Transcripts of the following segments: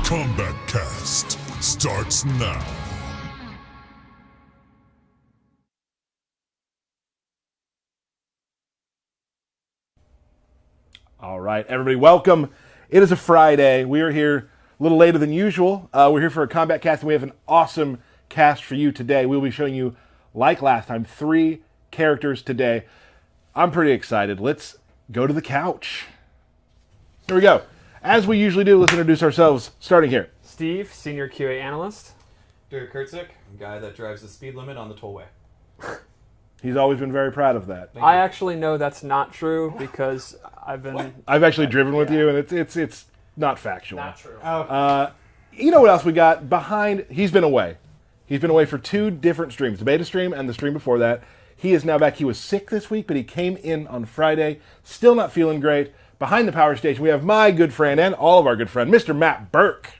Kombat Kast starts now. All right, everybody, welcome. It is a Friday. We are here a little later than usual. We're here for a Kombat Kast, and we have an awesome cast for you today. We'll be showing you, like last time, 3 characters today. I'm pretty excited. Let's go to the couch. Here we go. As we usually do, let's introduce ourselves, starting here. Steve, Senior QA Analyst. Dirk Kurtzik, guy that drives the speed limit on the tollway. He's always been very proud of that. I actually know that's not true because I've actually driven with you, and it's not factual. Not true. You know what else we got behind? He's been away. He's been away for 2 different streams, the beta stream and the stream before that. He is now back. He was sick this week, but he came in on Friday. Still not feeling great. Behind the power station, we have my good friend and all of our good friend, Mr. Matt Burke.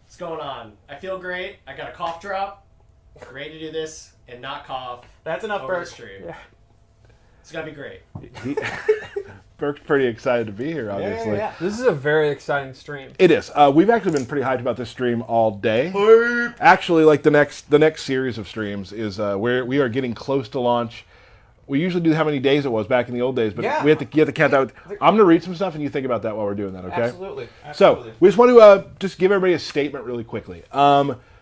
What's going on? I feel great. I got a cough drop. Ready to do this and not cough. That's enough, over the Burke. stream. Yeah. It's gonna be great. Burke's pretty excited to be here, obviously. Yeah. This is a very exciting stream. It is. We've actually been pretty hyped about this stream all day. Actually, like the next series of streams is where we are getting close to launch. We usually do how many days it was back in the old days, but we have to count that. I'm going to read some stuff, and you think about that while we're doing that, okay? Absolutely. So we just want to just give everybody a statement really quickly.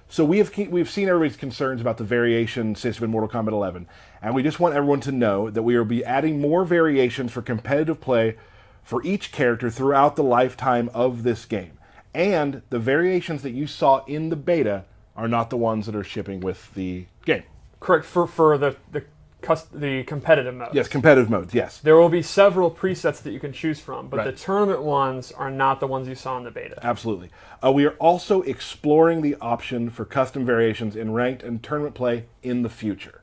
So we've seen everybody's concerns about the variation system in Mortal Kombat 11, and we just want everyone to know that we will be adding more variations for competitive play for each character throughout the lifetime of this game. And the variations that you saw in the beta are not the ones that are shipping with the game. Correct, for the competitive modes. Yes, competitive modes, yes. There will be several presets that you can choose from, but Right. the tournament ones are not the ones you saw in the beta. Absolutely. We are also exploring the option for custom variations in ranked and tournament play in the future.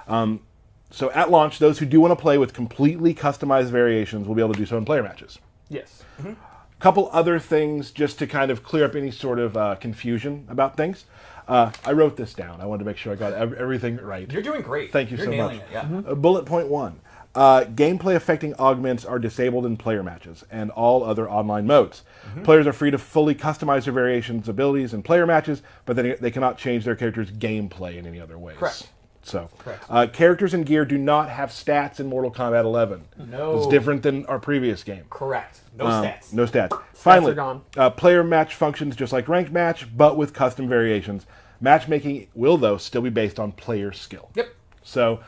So at launch, those who do want to play with completely customized variations will be able to do so in player matches. Yes. A couple other things just to kind of clear up any sort of confusion about things. I wrote this down. I wanted to make sure I got everything right. You're doing great. Thank you You're so nailing much. It, yeah. Bullet point 1. Gameplay affecting augments are disabled in player matches and all other online modes. Players are free to fully customize their variations, abilities, in player matches, but then they cannot change their character's gameplay in any other ways. Correct. So, Correct. characters and gear do not have stats in Mortal Kombat 11. No. It's different than our previous game. Correct. No stats. No stats. Finally, are gone. player match functions just like ranked match, but with custom variations. Matchmaking will, though, still be based on player skill. Yep. So,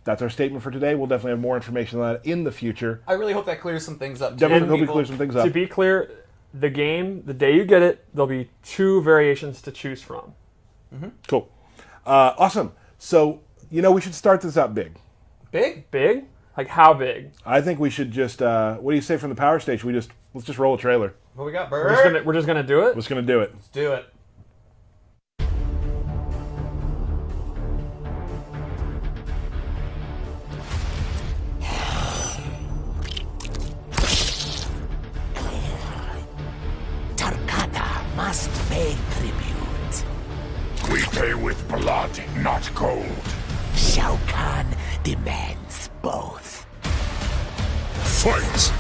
that's our statement for today. We'll definitely have more information on that in the future. I really hope that clears some things up. too Definitely for hope we people. clear some things up. To be clear, the game, the day you get it, there'll be 2 variations to choose from. Cool. Awesome. So, we should start this out big. Big? Big? Like how big? I think we should just, what do you say from the power station? Let's just roll a trailer. What we got, We're Bird? just gonna do it? We're just going to do it. Let's do it. TrAbAka must pay tribute. We pay with blood, not gold. Shao Kahn demands both. Fight!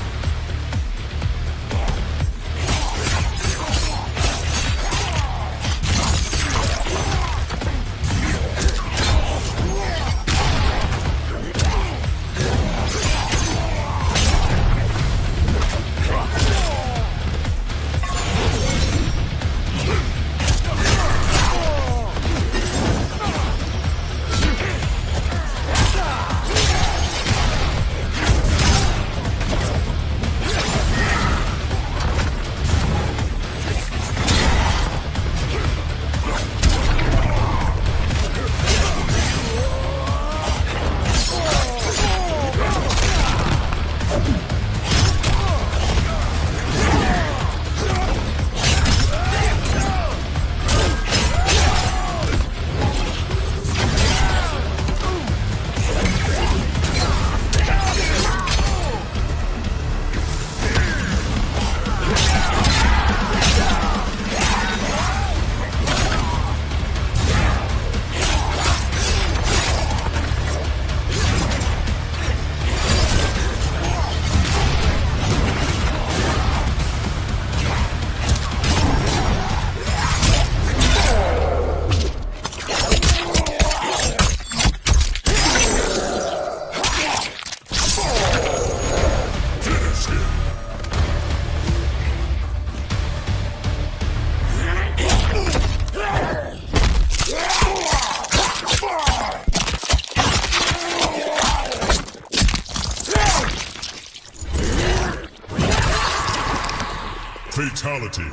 Fatality.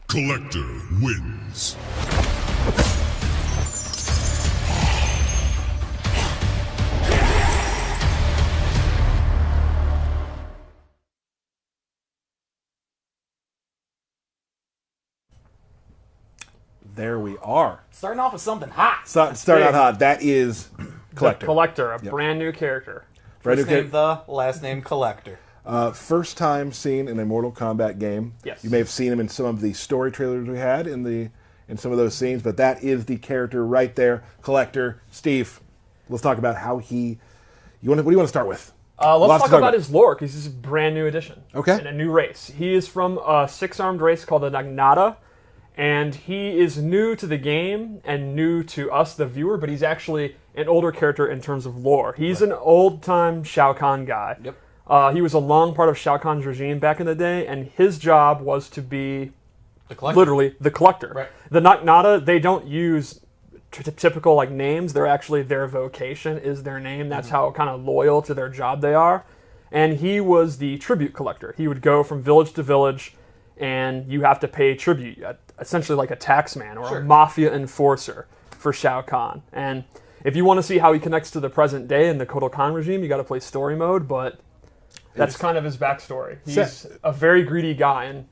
Kollector wins. There we are. Starting off with something hot. Start big. out hot. That is Kollector. Kollector, a brand new character. First name the, last name Kollector. First time seen in a Mortal Kombat game. Yes. You may have seen him in some of the story trailers we had in some of those scenes, but that is the character right there, Kollector. Steve, let's talk about how he. What do you want to start with? Let's talk about his lore, because this is a brand new addition. Okay. And a new race. He is from a 6-armed race called the Nagnata, and he is new to the game and new to us, the viewer, but he's actually an older character in terms of lore. He's an old-time Shao Kahn guy. Yep. He was a long part of Shao Kahn's regime back in the day, and his job was to be The Kollector. literally the Kollector. Right. The Nagnata, they don't use typical like names. They're actually, their vocation is their name. That's how kind of loyal to their job they are. And he was the tribute collector. He would go from village to village, and you have to pay tribute, essentially like a taxman or a mafia enforcer for Shao Kahn. And if you want to see how he connects to the present day in the Kotal Kahn regime, you got to play story mode, but that's kind of his backstory. He's a very greedy guy, and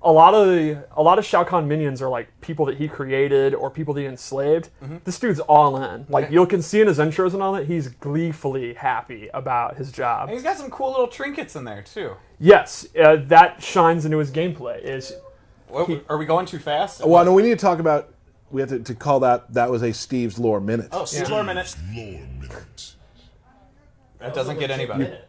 a lot of Shao Kahn minions are like people that he created or people that he enslaved. This dude's all in. Like you can see in his intros and all that, he's gleefully happy about his job. And he's got some cool little trinkets in there too. Yes, that shines into his gameplay. Are we going too fast? Well, no, we need to talk about. We have to call that was a Steve's lore minute. Oh, Steve lore minute. Lore minute. That doesn't get any better.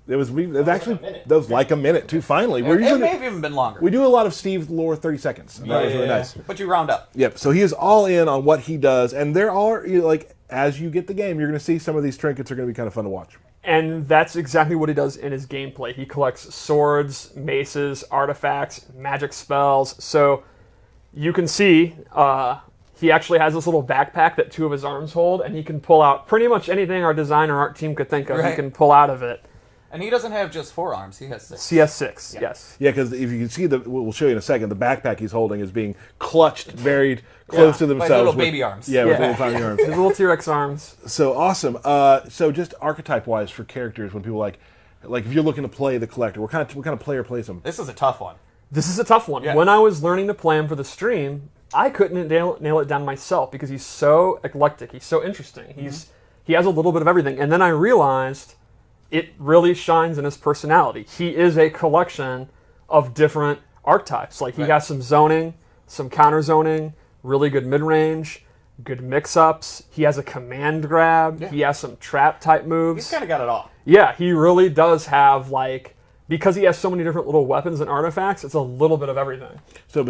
It was actually like a minute. that was like a minute too. Finally, It may have even been longer. we do a lot of Steve lore 30 seconds. And that was really nice. But you round up. Yep. So he is all in on what he does, and there are like as you get the game, you're going to see some of these trinkets are going to be kind of fun to watch. And that's exactly what he does in his gameplay. He collects swords, maces, artifacts, magic spells. So you can see he actually has this little backpack that 2 of his arms hold, and he can pull out pretty much anything our design or art team could think of. Right. He can pull out of it. And he doesn't have just 4 arms, he has 6. CS6, yes. Yeah, because if you can see we'll show you in a second. The backpack he's holding is being clutched very close to themselves. Like little with- baby arms. Yeah, with little tiny arms. His little T-Rex arms. So awesome. So just archetype-wise for characters, when people like if you're looking to play the Kollector, what kind of player plays him? This is a tough one. This is a tough one. Yeah. When I was learning to play him for the stream, I couldn't nail it down myself because he's so eclectic. He's so interesting. He has a little bit of everything. And then I realized it really shines in his personality. He is a collection of different archetypes. Like he has some zoning, some counter zoning, really good mid-range, good mix-ups. He has a command grab. Yeah. He has some trap type moves. He's kind of got it all. Yeah, he really does have because he has so many different little weapons and artifacts, it's a little bit of everything. So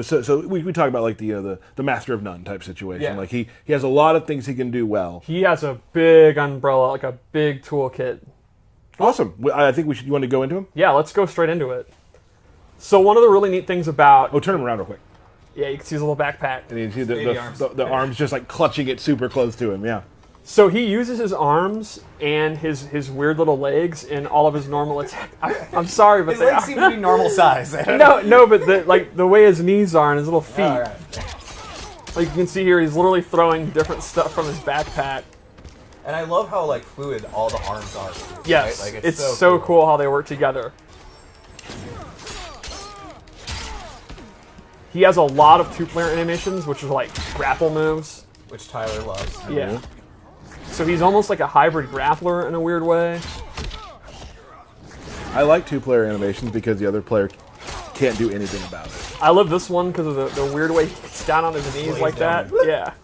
we talk about like the Master of None type situation. Yeah. Like he has a lot of things he can do well. He has a big umbrella, like a big toolkit. Awesome. I think you want to go into him? Yeah, let's go straight into it. So one of the really neat things about... Oh, turn him around real quick. Yeah, you can see his little backpack. And you see Baby arms. the arms just like clutching it super close to him, yeah. So he uses his arms and his weird little legs in all of his normal attack. I'm sorry, but His legs seem to be normal size. No, but the way his knees are and his little feet. All right. Like you can see here, he's literally throwing different stuff from his backpack. And I love how fluid all the arms are. Too, Yes, right? Like, it's so cool how they work together. He has a lot of 2-player animations, which are like grapple moves. Which Tyler loves. Yeah. So he's almost like a hybrid grappler in a weird way. I like 2-player animations because the other player can't do anything about it. I love this one because of the weird way he gets down on his knees Lays like that. down. Yeah.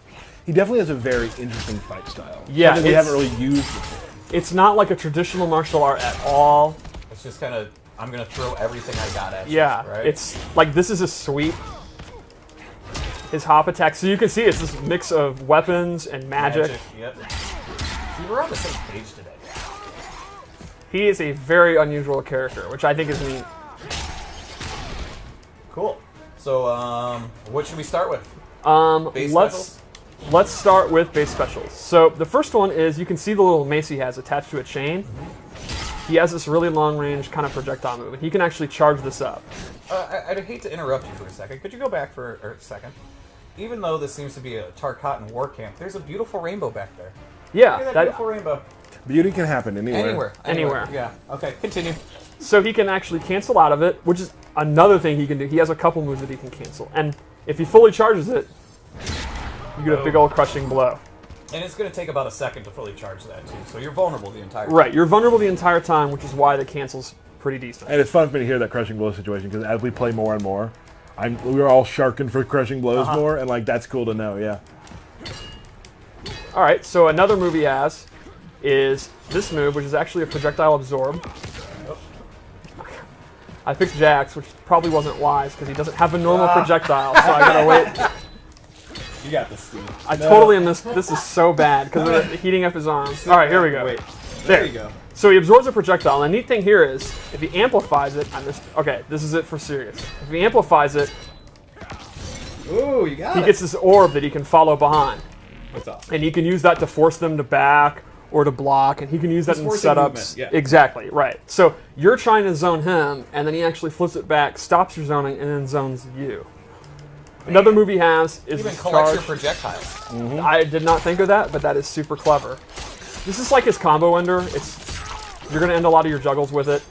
He definitely has a very interesting fight style. Yeah, Something we it's- haven't really used before. It's not like a traditional martial art at all. It's just kind of, I'm going to throw everything I got at you. Yeah. Right? It's like this is a sweep. His hop attack. So you can see it's this mix of weapons and magic. Yep. See, we're on the same page today. He is a very unusual character, which I think is neat. Cool. So, what should we start with? Base specials? Let's start with base specials. So the first one is you can see the little mace he has attached to a chain. He has this really long range kind of projectile move, and he can actually charge this up. I'd hate to interrupt you for a second. Could you go back for a second? Even though this seems to be a Tarkatan war camp, there's a beautiful rainbow back there. Yeah, Look at that beautiful rainbow. Beauty can happen anywhere. Anywhere. Yeah. Okay, continue. So he can actually cancel out of it, which is another thing he can do. He has a couple moves that he can cancel, and if he fully charges it, you get a big old crushing blow. And it's going to take about a second to fully charge that, too. So you're vulnerable the entire time. Right, you're vulnerable the entire time, which is why the cancel's pretty decent. And it's fun for me to hear that crushing blow situation because as we play more and more, we're all sharking for crushing blows more, and like that's cool to know. Yeah. All right, so another move he has is this move, which is actually a projectile absorb. I picked Jax, which probably wasn't wise because he doesn't have a normal projectile, so I gotta wait. You got this, Steve. I totally am this. This is so bad because of heating up his arms. All right, here we go. Wait. There you go. So he absorbs a projectile, and the neat thing here is if he amplifies it. Okay, this is it for serious. If he amplifies it, Ooh, you got he gets this orb that he can follow behind, What's up? and he can use that to force them to back or to block, and he can use that in forcing setups. movement, yeah. Exactly, right. So you're trying to zone him, and then he actually flips it back, stops your zoning, and then zones you. Another move he has is Even his collects charge. your projectiles. I did not think of that, but that is super clever. This is like his combo ender. You're going to end a lot of your juggles with it.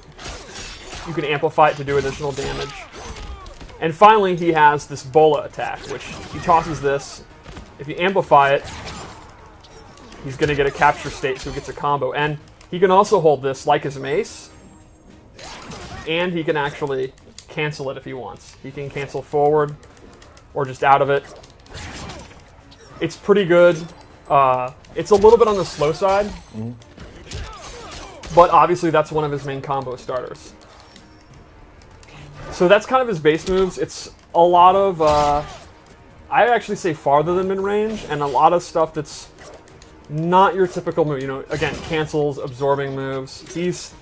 You can amplify it to do additional damage. And finally, he has this bola attack, which he tosses this. If you amplify it, he's going to get a capture state, so he gets a combo. And he can also hold this like his mace, and he can actually cancel it if he wants. He can cancel forward or just out of it. It's pretty good. It's a little bit on the slow side. but obviously that's one of his main combo starters. So that's kind of his base moves. It's a lot of, I actually say farther than mid-range, and a lot of stuff that's not your typical move. You know, again, cancels, absorbing moves. He's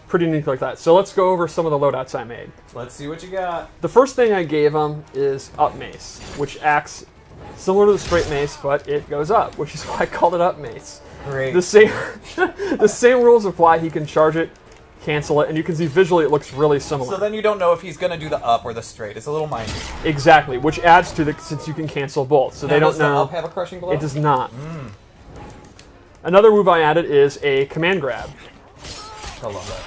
pretty unique like that. So let's go over some of the loadouts I made. Let's see what you got. The first thing I gave him is up mace, which acts similar to the straight mace, but it goes up, which is why I called it up mace. Great. The same, the same rules apply. He can charge it, cancel it, and you can see visually it looks really similar. So then you don't know if he's going to do the up or the straight. It's a little minor. Exactly, which adds to the, since you can cancel both. So they don't Does the know. up have a crushing blow? It does not. Another move I added is a command grab. I love that.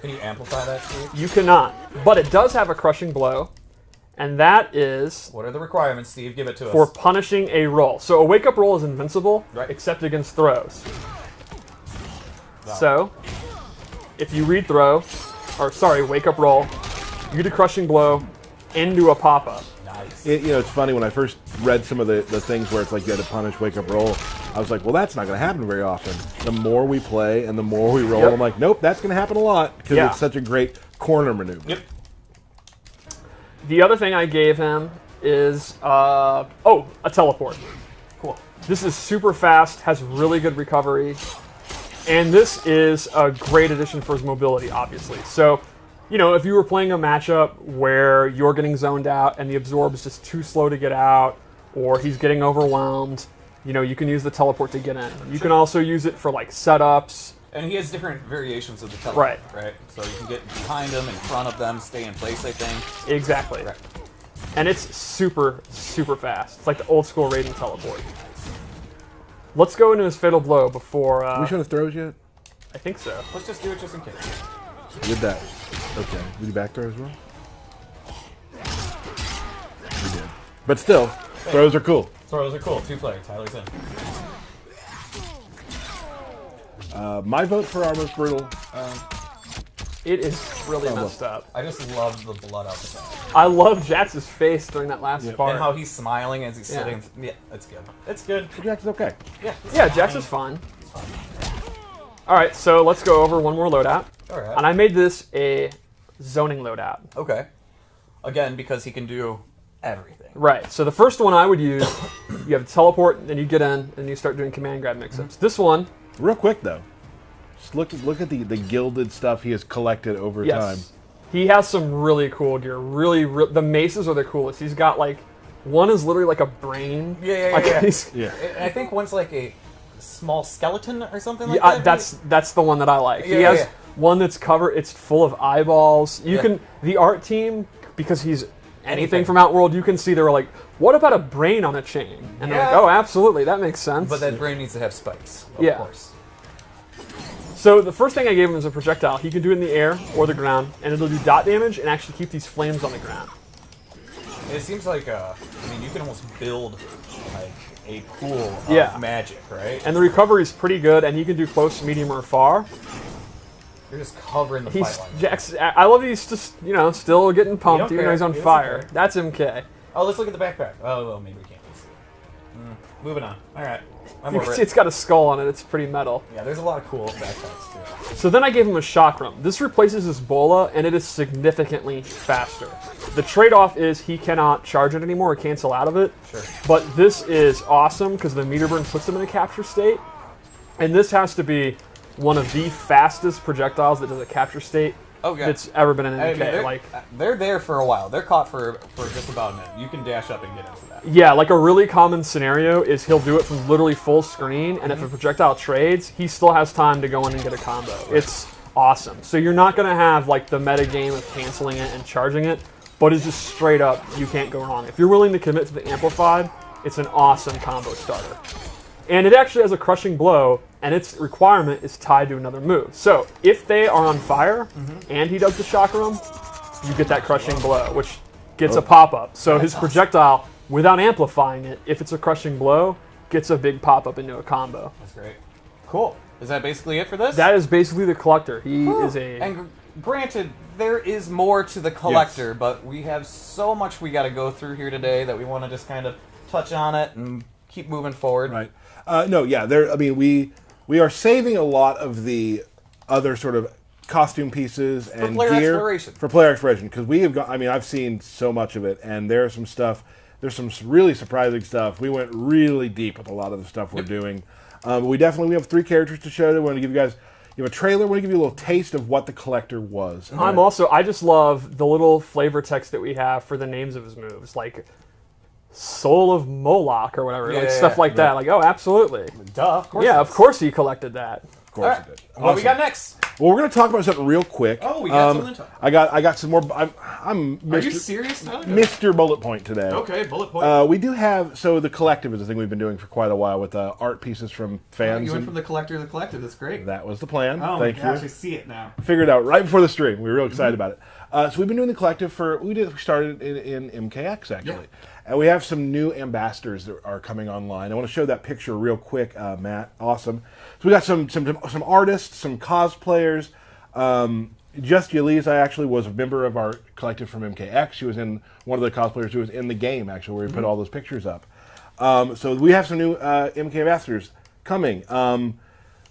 Can you amplify that, Steve? You cannot, but it does have a crushing blow, and that is What are the requirements, Steve? Give it to us. for punishing a roll. So a wake-up roll is invincible, Right. except against throws. Wow. So, if you read throw, or sorry, wake-up roll, you get a crushing blow into a pop-up. Nice. You know, it's funny, when I first read some of the things where it's like you had to punish wake up roll, I was like, well, that's not going to happen very often. The more we play and the more we roll, Yep. I'm like, nope, that's going to happen a lot because Yeah. it's such a great corner maneuver. Yep. The other thing I gave him is, a teleport. Cool. This is super fast, has really good recovery, and this is a great addition for his mobility, obviously. So, you know, if you were playing a matchup where you're getting zoned out and the absorb is just too slow to get out, or he's getting overwhelmed, you know, you can use the teleport to get in. You can also use it for like setups. And he has different variations of the teleport, Right. right? So you can get behind them, in front of them, stay in place, I think. Exactly. Right. And it's super, super fast. It's like the old school Raiden teleport. Let's go into his fatal blow before. Did we show the throws yet? I think so. Let's just do it just in case. We did that. Okay. We do back throw as well? We did. But still, throws are cool. Throws are cool. 2-player. Tyler's in. My vote for Armor's Brutal. It is really messed up. I just love the blood out the side. I love Jax's face during that last part. And how he's smiling as he's Yeah. sitting. Yeah, it's good. It's good. Jax is okay. Yeah. Yeah, Jax is fine. Alright, so let's go over one more loadout. Alright. And I made this a zoning loadout. Okay. Again, because he can do everything. Right, so the first one I would use, you have a teleport, then you get in, and you start doing command grab mix-ups. This one, Real quick, though. Just look at the gilded stuff he has collected over time. yes, he has some really cool gear. The maces are the coolest. He's got like, one is literally like a brain. Yeah. Like, he's- Yeah. I think one's like a small skeleton or something like that. that's the one that I like. He Yeah, has yeah. one that's covered. It's full of eyeballs. You Yeah. can the art team, because he's anything Anything. from Outworld. You can see they were like, what about a brain on a chain? And they're like, Yeah. oh, absolutely, that makes sense. But that brain needs to have spikes, of Yeah. course. So the first thing I gave him is a projectile. He can do it in the air or the ground, and it'll do dot damage and actually keep these flames on the ground. It seems like, I mean, you can almost build like a pool of Yeah. magic, right? And the recovery is pretty good, and he can do close, medium, or far. You're just covering the He's fight line. Jax. I love that he's just still getting pumped, don't even though care. he's on He doesn't fire. care. That's MK. Oh, let's look at the backpack. Oh, well, maybe we can't see it. Moving on. All right. I'm You over can it. see it's got a skull on it. It's pretty metal. Yeah, there's a lot of cool backpacks, too. So then I gave him a chakram. This replaces his bola, and it is significantly faster. The trade-off is he cannot charge it anymore or cancel out of it. Sure. But this is awesome because the meter burn puts him in a capture state. And this has to be one of the fastest projectiles that does a capture state Okay. that's ever been in an I mean, MK. they're there for a while. They're caught for just about a minute. You can dash up and get into that. Yeah, like a really common scenario is he'll do it from literally full screen, and if a projectile trades, he still has time to go in and get a combo. It's awesome. So you're not going to have like the meta game of canceling it and charging it, but it's just straight up, you can't go wrong. If you're willing to commit to the amplified, it's an awesome combo starter. And it actually has a crushing blow, and its requirement is tied to another move. So if they are on fire and he does the chakram, you get that crushing blow, which gets a pop-up. So his projectile, without amplifying it, if it's a crushing blow, gets a big pop-up into a combo. That's great. Cool. Is that basically it for this? That is basically the Collector. He is a... And granted, there is more to the Collector, but we have so much we got to go through here today that we want to just kind of touch on it and keep moving forward. Right. No, yeah. There. I mean, we we are saving a lot of the other sort of costume pieces and player gear exploration. for player exploration, because we have got. I mean, I've seen so much of it, and there's some stuff. There's some really surprising stuff. We went really deep with a lot of the stuff we're doing. We have 3 characters to show. We want to give you guys. You have a trailer. We want to give you a little taste of what the Kollector was. I just love the little flavor text that we have for the names of his moves, like Soul of Moloch or whatever, stuff like that. Like, oh, absolutely. Duh, of course. Yeah, of course he collected that. Of course it did. What we got next? Well, we're going to talk about something real quick. Oh, we got something to talk about. I got some more. I'm Are you serious now? Mr. Bullet Point today. Okay, bullet point. We do have, so the Collective is a thing we've been doing for quite a while with art pieces from fans. You went from the Collector to the Collective. That's great. That was the plan. Oh, Thank I you. actually see it now. Figured it out right before the stream. We were real excited about it. So we've been doing the Collective we started in MKX actually. Yeah. And we have some new ambassadors that are coming online. I want to show that picture real quick, Matt. Awesome. So we got some artists, some cosplayers. Just Yelise, I actually was a member of our Collective from MKX. She was in one of the cosplayers who was in the game, actually, where we put all those pictures up. So we have some new MK ambassadors coming.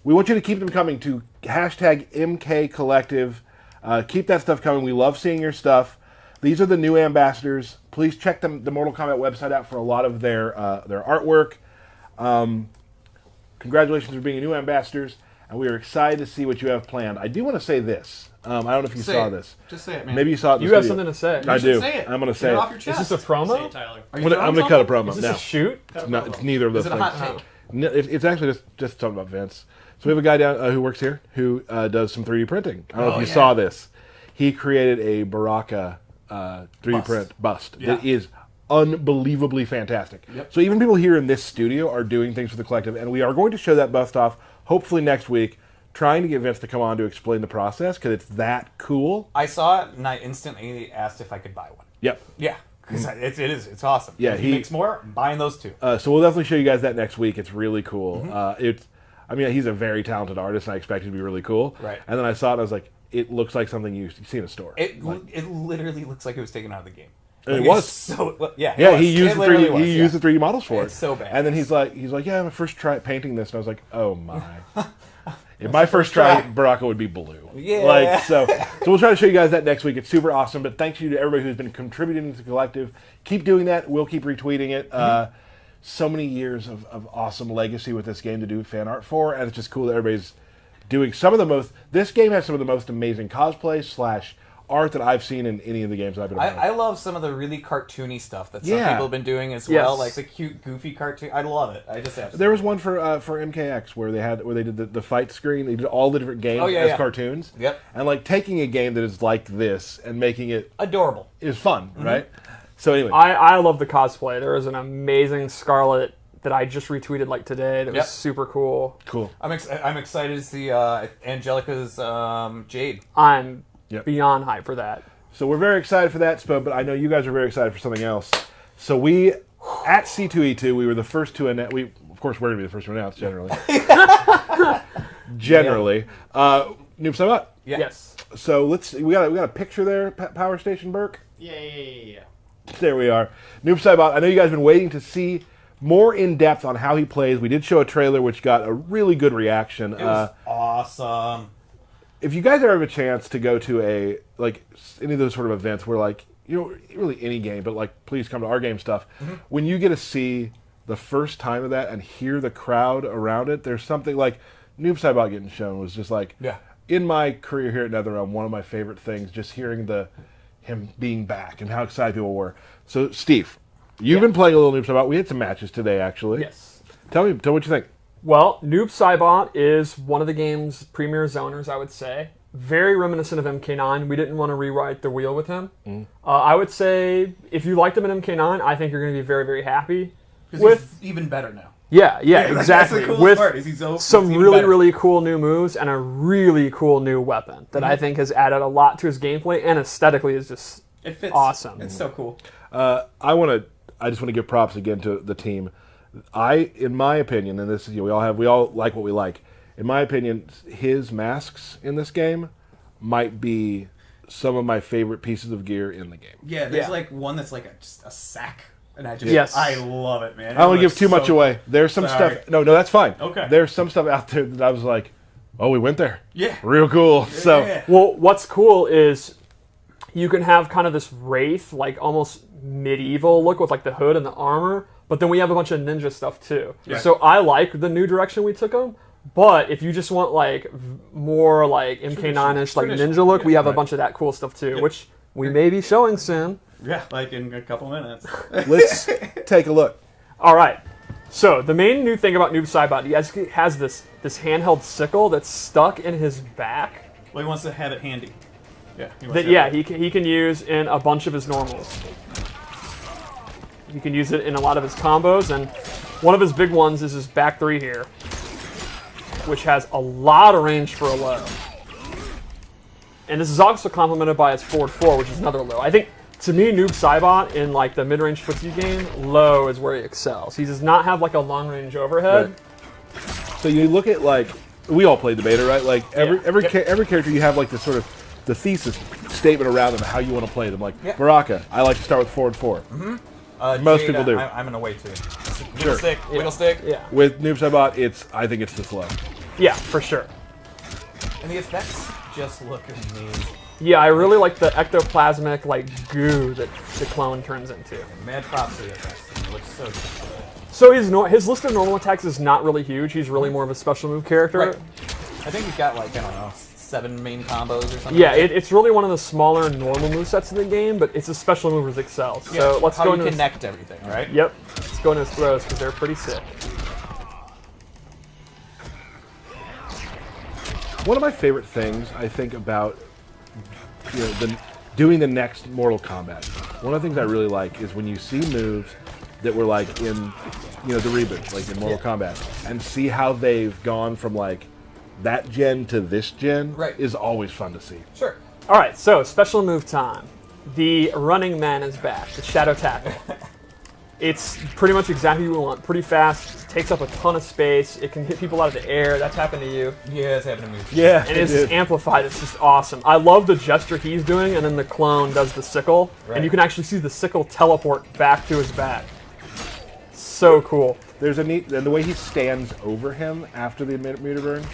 We want you to keep them coming to hashtag MK Collective. Keep that stuff coming. We love seeing your stuff. These are the new ambassadors. Please check the Mortal Kombat website out for a lot of their artwork. Congratulations for being new ambassadors, and we are excited to see what you have planned. I do want to say this. I don't know if you saw this. Just say it, man. Maybe you saw it in You the have studio. something to say. I do. Say it. I'm going to Get say it it. off your Is chest. this a promo? Say it, Tyler. Are you I'm throwing going to cut a something? promo. Is this No. a shoot? No, it's neither of those Is it a things. hot take? No, it's actually just talking about Vince. So we have a guy down who works here who does some 3D printing. I don't know if you saw this. He created a BattleNet 3D print bust that is unbelievably fantastic. Yep. So even people here in this studio are doing things for the Collective, and we are going to show that bust off hopefully next week, trying to get Vince to come on to explain the process because it's that cool. I saw it and I instantly asked if I could buy one. Yep. Yeah, because it's awesome. Yeah, if he makes more, I'm buying those too. So we'll definitely show you guys that next week. It's really cool. He's a very talented artist, and I expected it to be really cool. Right. And then I saw it, and I was like, it looks like something you see in a store. It literally looks like it was taken out of the game. And Like, it was. it's so well, yeah. Yeah, it was. he used It the literally 3D. was, He yeah. used the 3D models for It's it. so bad. And then he's like, my first try painting this, and I was like, oh my. If my first try, TrAbAka would be blue. Yeah. So we'll try to show you guys that next week. It's super awesome. But thank you to everybody who's been contributing to the Collective. Keep doing that. We'll keep retweeting it. So many years of awesome legacy with this game to do fan art for, and it's just cool that everybody's doing some of the most. This game has some of the most amazing cosplay / art that I've seen in any of the games that I've been playing. I love some of the really cartoony stuff that some Yeah. people have been doing as Yes. well, like the cute, goofy cartoon. I love it. I just have. There was one for MKX where they did the fight screen. They did all the different games as cartoons. Yep. And like taking a game that is like this and making it Adorable. is fun, right? So anyway, I love the cosplay. There is an amazing Scarlet that I just retweeted like today that was super cool. cool. I'm excited to see Angelica's Jade. I'm Yep. beyond hype for that. So we're very excited for that, but I know you guys are very excited for something else. So we at C2E2 we were the first to announce. We're going to be the first to announce generally. Noob Saibot. Yeah. Yes. So we got a picture there, Power Station Burke. Yeah. There we are. Noob Saibot, I know you guys have been waiting to see more in depth on how he plays. We did show a trailer which got a really good reaction. It was awesome. If you guys ever have a chance to go to any of those sort of events where really any game, but please come to our game stuff. When you get to see the first time of that and hear the crowd around it, there's something like Noob Saibot getting shown was just in my career here at NetherRealm, one of my favorite things, just hearing him being back and how excited people were. So Steve, you've been playing a little Noob Saibot. We had some matches today actually. Yes. Tell me what you think. Well, Noob Saibot is one of the game's premier zoners, I would say. Very reminiscent of MK9. We didn't want to rewrite the wheel with him. I would say if you liked him in MK9, I think you're going to be very, very happy. He's even better now. Yeah, that's exactly. the coolest With part, is he's some even really, better. really cool new moves and a really cool new weapon that I think has added a lot to his gameplay and aesthetically is just It fits. awesome. It's so cool. I just want to give props again to the team. In my opinion, and this is we all like what we like. In my opinion, his masks in this game might be some of my favorite pieces of gear in the game. Yeah, there's one that's just a sack And I just, Yes. I love it, man. I don't want to give too much away. There's some stuff. No, that's fine. Sorry. Stuff. No, that's fine. Okay. There's some stuff out there that I was like, oh, we went there. Yeah. Real cool. So Yeah. Well, what's cool is you can have kind of this wraith, like almost medieval look with like the hood and the armor, but then we have a bunch of ninja stuff too. Yeah. So I like the new direction we took them. But if you just want like more like MK9-ish like ninja look, we have a bunch of that cool stuff too, which we may be showing soon. Yeah, like in a couple minutes. let's take a look. All right. So the main new thing about Noob Saibot, he has this handheld sickle that's stuck in his back. Well, he wants to have it handy. Yeah. He can use in a bunch of his normals. You can use it in a lot of his combos, and one of his big ones is his back 3 here, which has a lot of range for a low. And this is also complemented by his forward 4, which is another low. I think, to me, Noob Saibot in like the mid-range footsie game, low is where he excels. He does not have like a long-range overhead. Right. So you look at like we all played the beta, right? Like every character you have like this sort of the thesis statement around them, how you want to play them. Like Baraka, I like to start with forward 4. Mm-hmm. Most people do. I'm gonna wait too. Sure. Wiggle stick. Yeah. With Noob Saibot, I think it's this low. Yeah, for sure. And the effects just look amazing. Yeah, I really like the ectoplasmic like goo that the clone turns into. Mad props to the effects. It looks so good. So his list of normal attacks is not really huge. He's really more of a special move character. Right. I think he's got like, I don't know, 7 main combos or something. Yeah, it's really one of the smaller normal movesets in the game, but it's a special move that excels. So let's how go you into connect everything, right? Yep. Let's go into his throws because they're pretty sick. One of my favorite things I think about doing the next Mortal Kombat. One of the things I really like is when you see moves that were like in the reboot, like in Mortal Kombat, and see how they've gone from like that gen to this gen is always fun to see. Sure. All right, so special move time. The Running Man is back. The Shadow Tackle. It's pretty much exactly what we want. Pretty fast, takes up a ton of space. It can hit people out of the air. That's happened to you. Yeah, it's happened to me. Yeah, and it's amplified. It's just awesome. I love the gesture he's doing, and then the clone does the sickle, and you can actually see the sickle teleport back to his back. So cool. There's a neat, and the way he stands over him after the meter burn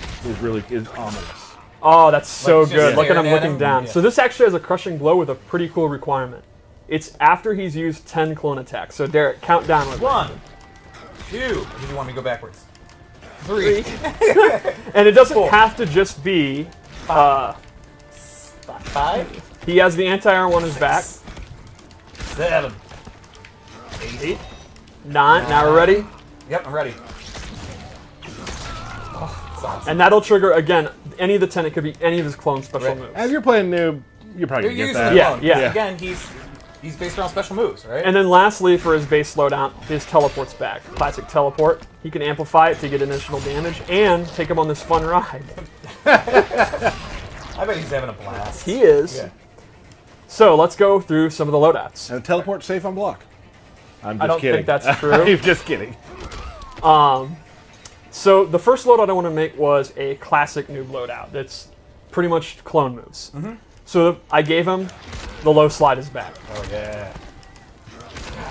is ominous. Oh, that's so Like, good. Look at him staring at looking him? down. Yeah. So this actually has a crushing blow with a pretty cool requirement. It's after he's used 10 clone attacks. So Derek, count down with 1, 2. Or do you want me to go backwards? 3. And it doesn't 4. have to just be... 5. He has the anti-air on his back. 7. 8. 9. Now we're ready? Yep, I'm ready. Oh, it's awesome. And that'll trigger, again, any of the 10. It could be any of his clone special moves. As you're playing Noob, you're probably You're gonna using get the that. clone. Yeah. Again, he's based around special moves, right? And then lastly, for his base slowdown, his teleport's back. Classic teleport. He can amplify it to get additional damage and take him on this fun ride. I bet he's having a blast. He is. Yeah. So let's go through some of the loadouts. And teleport safe on block. I'm just I don't kidding. think that's true. I'm just kidding. So the first loadout I want to make was a classic Noob loadout. That's pretty much clone moves. Mm-hmm. So I gave him the low slide is back. Oh, yeah.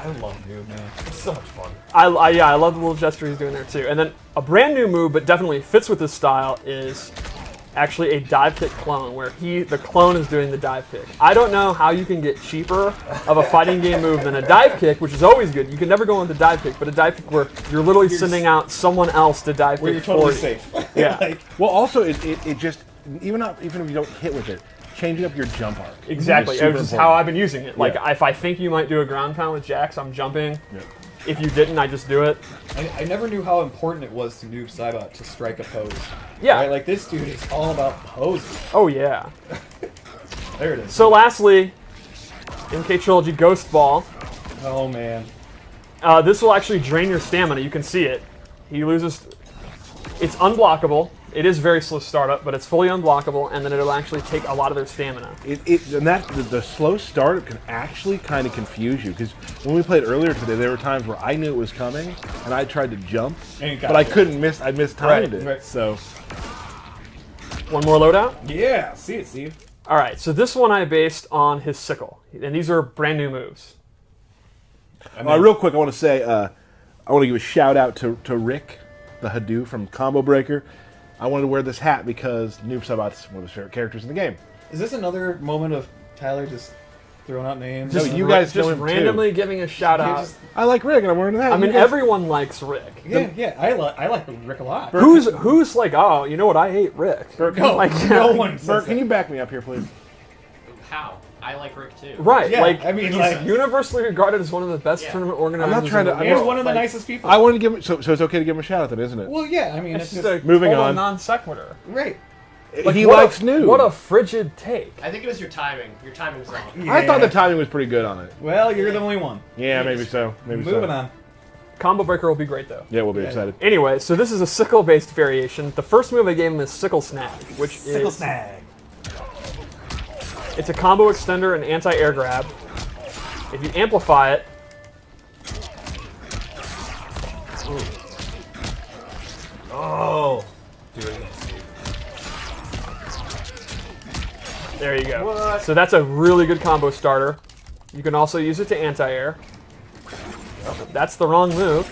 I love Noob, man. It's so much fun. I love the little gesture he's doing there too. And then a brand new move, but definitely fits with this style, is actually a dive kick clone, where the clone is doing the dive kick. I don't know how you can get cheaper of a fighting game move than a dive kick, which is always good. You can never go on the dive kick, but a dive kick where you're literally sending out someone else to dive Where kick you're totally for you. safe. Yeah. Well, also it just even if you don't hit with it, changing up your jump arc. Exactly. is super Which is important. how I've been using it. Like, Yeah. if I think you might do a ground pound with Jax, I'm jumping. Yeah. If you didn't, I just do it. I never knew how important it was to Noob Saibot to strike a pose. Yeah. Right? Like, this dude is all about posing. Oh, yeah. There it is. So lastly, MK Trilogy Ghost Ball. Oh, man. This will actually drain your stamina. You can see it. He loses... It's unblockable. It is very slow startup, but it's fully unblockable, and then it'll actually take a lot of their stamina. The slow start can actually kind of confuse you, because when we played earlier today, there were times where I knew it was coming and I tried to jump, And got but I it. couldn't miss. I mistimed it. Right. So One more loadout? Yeah, see it, Steve. All right, so this one I based on his sickle, and these are brand new moves. Real quick, I want to say, I want to give a shout out to Rick, the Hadou from Combo Breaker. I wanted to wear this hat because Noob Saibot's one of his favorite characters in the game. Is this another moment of Tyler just throwing out names? No, you guys know him randomly too. giving a shout out. I like Rick, and I'm wearing that. I mean, everyone likes Rick. Yeah, I like Rick a lot. Who's like, oh, you know what? I hate Rick. No, like, no one. Bert, can you back me up here, please? How? I like Rick too. Right, Yeah, like I mean, he's like- universus regarded as one of the best tournament organizers. I'm not trying to- in the He's world. one of the Like, nicest people. I wanted to give him, so it's okay to give him a shout out, then, isn't it? Well, yeah, I mean, It's it's just just a moving total on. non sequitur. right. He what likes a, Noob. What a frigid take. I think it was your timing. Your timing was wrong. I thought the timing was pretty good on it. Well, you're the only one. Yeah, maybe so. Maybe Moving so. on. Combo Breaker will be great though. Yeah, we'll be excited. Anyway, so this is a sickle-based variation. The first move I gave him is Sickle Snag, which Sickle is snag. it's a combo extender and anti-air grab. If you amplify it, Oh. there you go. So that's a really good combo starter. You can also use it to anti-air. That's the wrong move.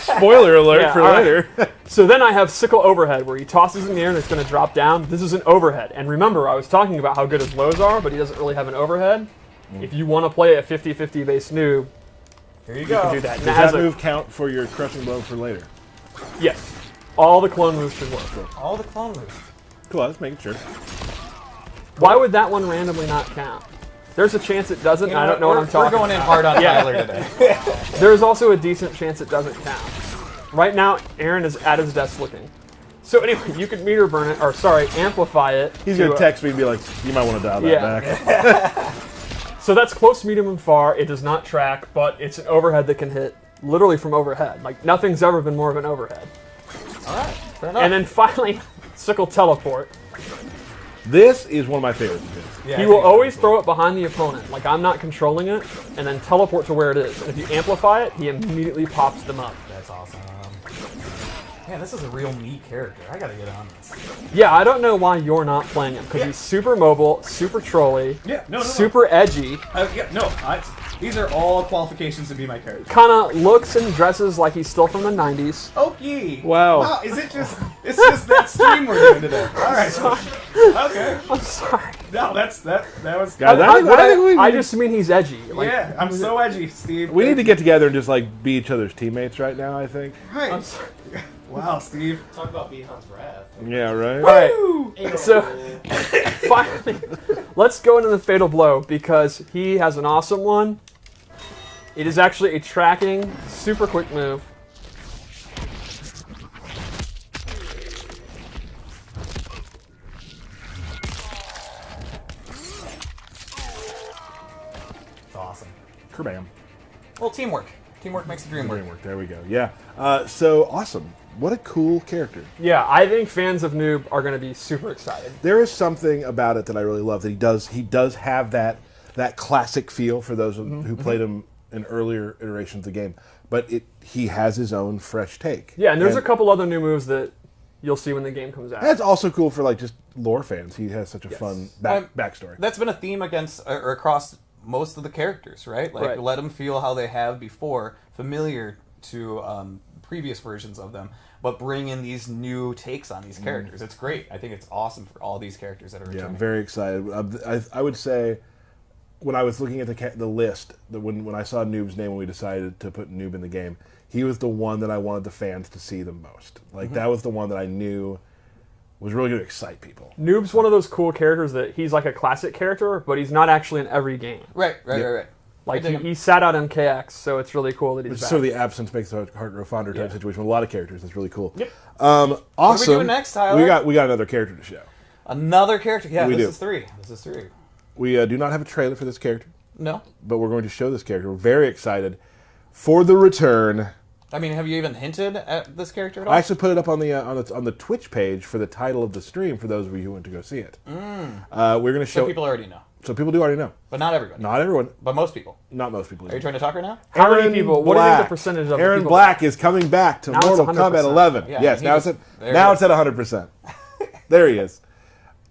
Spoiler alert Yeah, for all right. later. So then I have Sickle Overhead, where he tosses in the air and it's going to drop down. This is an overhead. And remember, I was talking about how good his lows are, but he doesn't really have an overhead. If you want to play a 50-50 base noob, Here you you go. can do that. And it Does has that a- move count for your crushing blow for later? Yes. All the clone moves should work. All the clone moves. Cool, I was making sure. Why would that one randomly not count? There's a chance it doesn't. I don't know what I'm talking We're going in about. hard on Yeah. Tyler today. There's also a decent chance it doesn't count. Right now, Aaron is at his desk looking. So anyway, you could meter burn it, or sorry, amplify it. He's to, going to text me and be like, you might want to dial that Yeah. back. So that's close, medium, and far. It does not track, but it's an overhead that can hit literally from overhead. Like, nothing's ever been more of an overhead. Alright, fair enough. And then finally, Sickle Teleport. This is one of my favorites of his. Yeah, He I will think- always throw it behind the opponent. Like, I'm not controlling it, and then teleport to where it is. And if you amplify it, he immediately pops them up. That's awesome. Man, this is a real me character. I gotta get on this. Yeah, I don't know why you're not playing him, because he's super mobile, super trolly, Yeah, no. super edgy, These are all qualifications to be my character. kind of looks and dresses like he's still from the 90s. Okay. Wow. Is it just? It's just that stream we're doing today. All right. Okay. I'm sorry. No, that was. Guys, I just mean he's edgy. Like, Yeah, I'm so edgy, Steve. we need to get together and just like be each other's teammates right now, I think. Right. I'm sorry. Wow, Steve. Talk about being Hunt's breath. Yeah, right? All right, so finally, let's go into the Fatal Blow, because he has an awesome one. It is actually a tracking, super quick move. It's awesome. Kerbam. Well, teamwork. Teamwork makes the dream work. Framework, there we go. Yeah. So awesome. What a cool character. Yeah, I think fans of Noob are going to be super excited. There is something about it that I really love, that he does have that classic feel for those who played him in earlier iterations of the game. But he has his own fresh take. Yeah, and there's a couple other new moves that you'll see when the game comes out. That's also cool for like just lore fans. He has such a fun backstory. That's been a theme against or across most of the characters, right? Like, Right. let them feel how they have before, familiar to previous versions of them, but bring in these new takes on these characters. It's great. I think it's awesome for all these characters that are Yeah, returning. I'm very excited. I would say when I was looking at the list, when I saw Noob's name when we decided to put Noob in the game, he was the one that I wanted the fans to see the most. Like, that was the one that I knew was really going to excite people. Noob's one of those cool characters that he's like a classic character, but he's not actually in every game. Right. Like, I dig he sat out MKX, so it's really cool that he's It's back. sort of the absence makes the heart grow fonder type situation with a lot of characters. That's really cool. Yep. Awesome. doing next, Tyler? We got another character to show. Another character. Yeah, We this do. is three. This is three. We do not have a trailer for this character, No. but we're going to show this character. We're very excited for the return. I mean, have you even hinted at this character at all? I actually put it up on the Twitch page for the title of the stream for those of you who want to go see it. We're going to show. so people already know, So people do already know. but not everybody. Not everyone. But most people. Not most people. Are you trying to talk right now? How many Aaron people? What do you think the Black. percentage of Aaron people? Black is coming back to Now it's Mortal 100%. Kombat 11. Yeah, Yes, he now was- it's there at he is. 100%. There he is.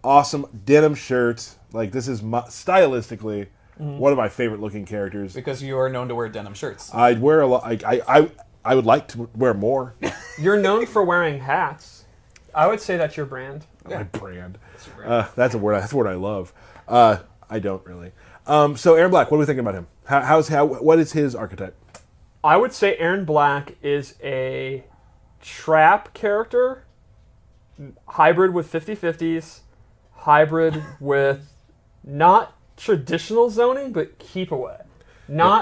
Awesome denim shirt. Like, this is stylistically One of my favorite looking characters. Because you are known to wear denim shirts. I'd wear a lot. I would like to wear more. You're known for wearing hats. I would say that's your brand. My brand. That's a word. That's a word I love. I don't really. So Aaron Black, what are we thinking about him? What is his archetype? I would say Aaron Black is a trap character, hybrid with 50/50s, hybrid with not traditional zoning, but keep away.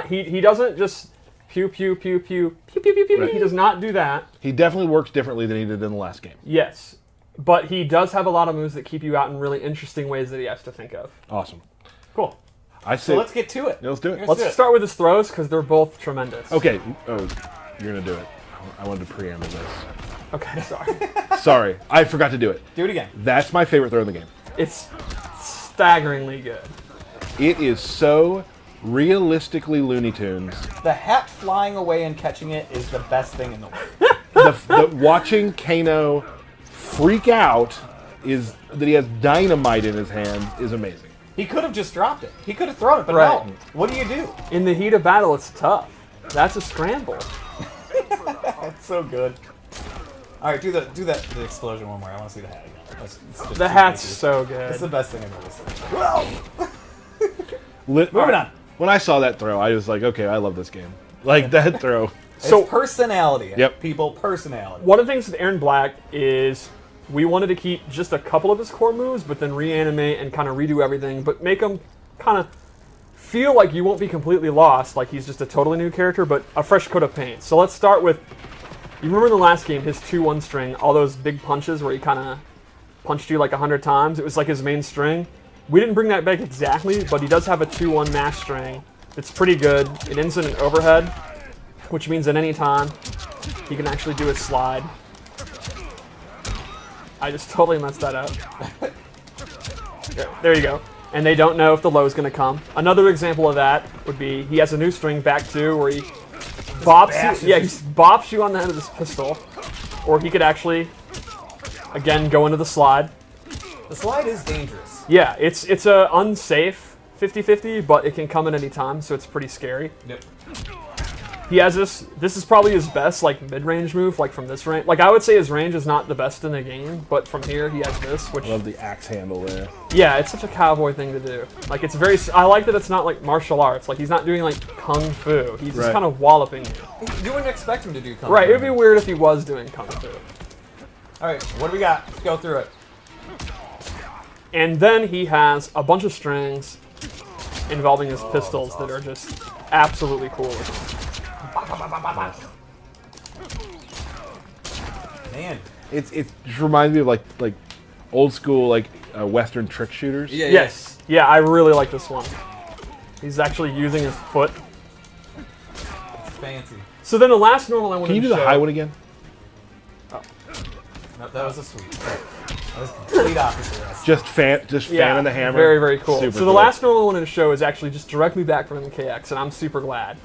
He doesn't just pew pew pew pew pew pew pew pew. Right. He does not do that. He definitely works differently than he did in the last game. Yes, but he does have a lot of moves that keep you out in really interesting ways that he has to think of. Awesome. Cool. I say. So let's get to it. Yeah, let's do it. Let's start with his throws because they're both tremendous. Okay. Oh, you're gonna do it. I wanted to preamble this. Okay, sorry. Sorry, I forgot to do it. Do it again. That's my favorite throw in the game. It's staggeringly good. It is so realistically Looney Tunes. The hat flying away and catching it is the best thing in the world. Watching Kano freak out is that he has dynamite in his hands is amazing. He could have just dropped it. He could have thrown it, but Right. no. What do you do? In the heat of battle, it's tough. That's a scramble. That's so good. All right, do the explosion one more. I want to see the hat again. It's just The too hat's crazy. so good. It's the best thing I've ever seen. Moving on. When I saw that throw, I was like, okay, I love this game. Like that throw. So- It's personality. Yep. People, personality. One of the things with Aaron Black is we wanted to keep just a couple of his core moves, but then reanimate and kind of redo everything, but make him kind of feel like you won't be completely lost, like he's just a totally new character, but a fresh coat of paint. So let's start with, you remember in the last game, his 2-1 string, all those big punches where he kind of punched you like 100 times? It was like his main string. We didn't bring that back exactly, but he does have a 2-1 mash string. It's pretty good. It ends in an overhead, which means at any time he can actually do a slide. I just totally messed that up. There you go. And they don't know if the low is going to come. Another example of that would be he has a new string back two where he bops you. Yeah, he bops you on the end of this pistol. Or he could actually, again, go into the slide. The slide is dangerous. Yeah, it's a unsafe 50-50, but it can come at any time, so it's pretty scary. Yep. He has this is probably his best like mid-range move, like from this range. Like I would say his range is not the best in the game, but from here he has this, which Love the axe handle there. yeah, it's such a cowboy thing to do. Like it's very, I like that it's not like martial arts. Like he's not doing like kung fu. He's just Right. kind of walloping you. You wouldn't expect him to do kung Right, fu. it would be weird if he was doing kung fu. All right, what do we got? Let's go through it. And then he has a bunch of strings involving his pistols that are just absolutely cool. Man. It just reminds me of like old school like Western trick shooters. Yeah. Yes, yeah, I really like this one. He's actually using his foot. It's fancy. So then the last normal I wanted Can you to do the show, high one again? No, that was a sweep. That was complete opposite of us. Just fanning the hammer. Very, very cool. Super So the cool. last normal I wanted to show is actually just directly back from MKX, and I'm super glad.